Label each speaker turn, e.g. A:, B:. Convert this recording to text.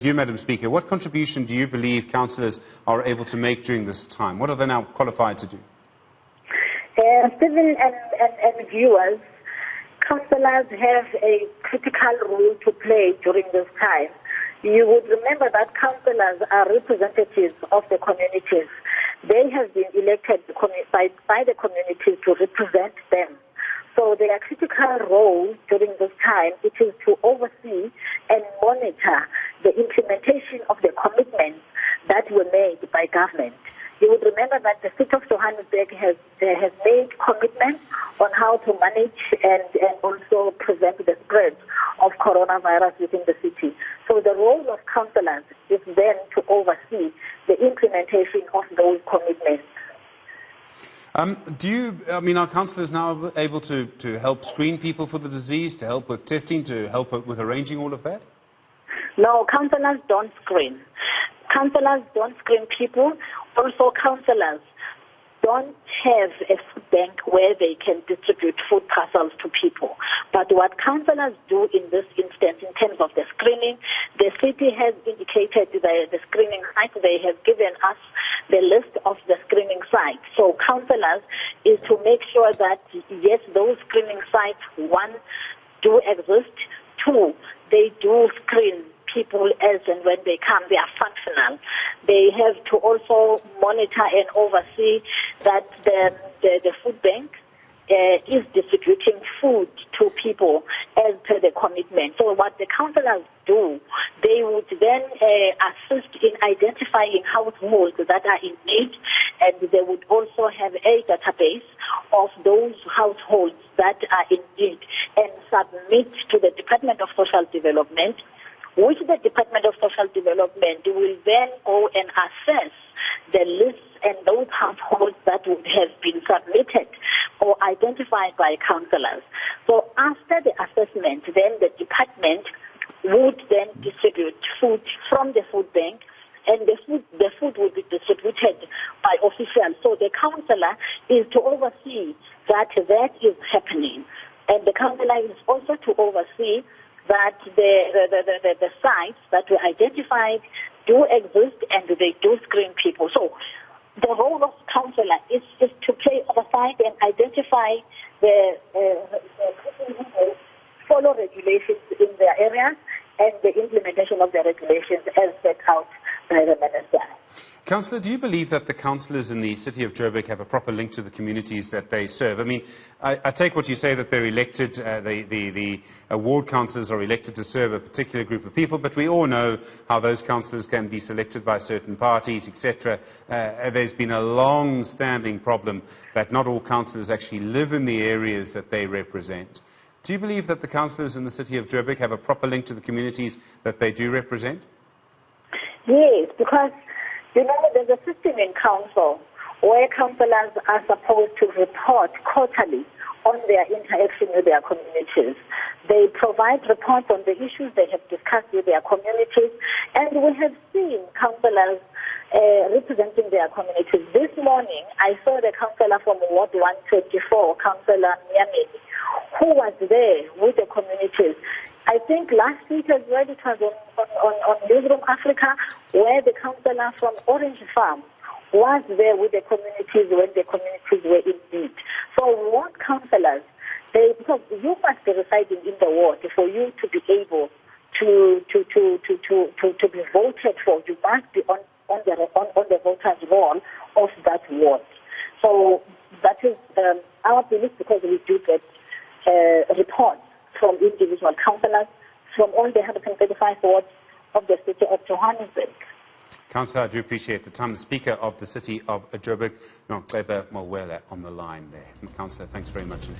A: You, Madam Speaker, what contribution do you believe councillors are able to make during this time? What are they now qualified to do?
B: Stephen and viewers, councillors have a critical role to play during this time. You would remember that councillors are representatives of the communities. They have been elected by the communities to represent them. So their critical role during this time, it is to oversee and monitor the implementation of the commitments that were made by government. You would remember that the City of Johannesburg has made commitments on how to manage and also prevent the spread of coronavirus within the city. So the role of councillors is then to oversee the implementation of those commitments.
A: Are councillors now able to help screen people for the disease, to help with testing, to help with arranging all of that?
B: No, councillors don't screen. Councillors don't screen people. Also, councillors don't have a food bank where they can distribute food parcels to people. But what councillors do in this instance, in terms of the screening, the city has indicated the screening site. They have given us the list of the screening sites. So councillors is to make sure that, yes, those screening sites, one, do exist. Two, they do screen people as and when they come, they are functional. They have to also monitor and oversee that the food bank is distributing food to people as per the commitment. So what the councillors do, they would then assist in identifying households that are in need, and they would also have a database of those households that are in need and submit to the Department of Social Development, which the Department of Social Development will then go and assess the lists and those households that would have been submitted or identified by councillors. So after the assessment, then the department would then distribute food from the food bank, and the food will be distributed by officials. So the councillor is to oversee that is happening, and the councillor is also to oversee that the sites that were identified do exist and they do screen people. So the role of councillor is to play oversight and identify the follow regulations in their areas and the implementation of the regulations as set out by the minister.
A: Councillor, do you believe that the councillors in the City of Joburg have a proper link to the communities that they serve? I mean, I take what you say, that they're elected, the ward councillors are elected to serve a particular group of people, but we all know how those councillors can be selected by certain parties, etc. There's been a long-standing problem that not all councillors actually live in the areas that they represent. Do you believe that the councillors in the City of Joburg have a proper link to the communities that they do represent?
B: Yes, because you know, there's a system in council where councillors are supposed to report quarterly on their interaction with their communities. They provide reports on the issues they have discussed with their communities, and we have seen councillors representing their communities. This morning, I saw the councillor from Ward 124, Councillor Nyameni, who was there with the communities. I think last week as well, it was on Newzroom Afrika, where the councillor from Orange Farm was there with the communities when the communities were in need. So ward councillors, because you must be residing in the ward for you to be able to be voted for. You must be on the voters' roll of that ward. So that is our belief, because we do get reports from individual councillors from all the 135 wards of the City of Johannesburg.
A: Councillor, I do appreciate the time. The Speaker of the City of Joburg, Nontlebe Mawela, on the line there. Councillor, thanks very much.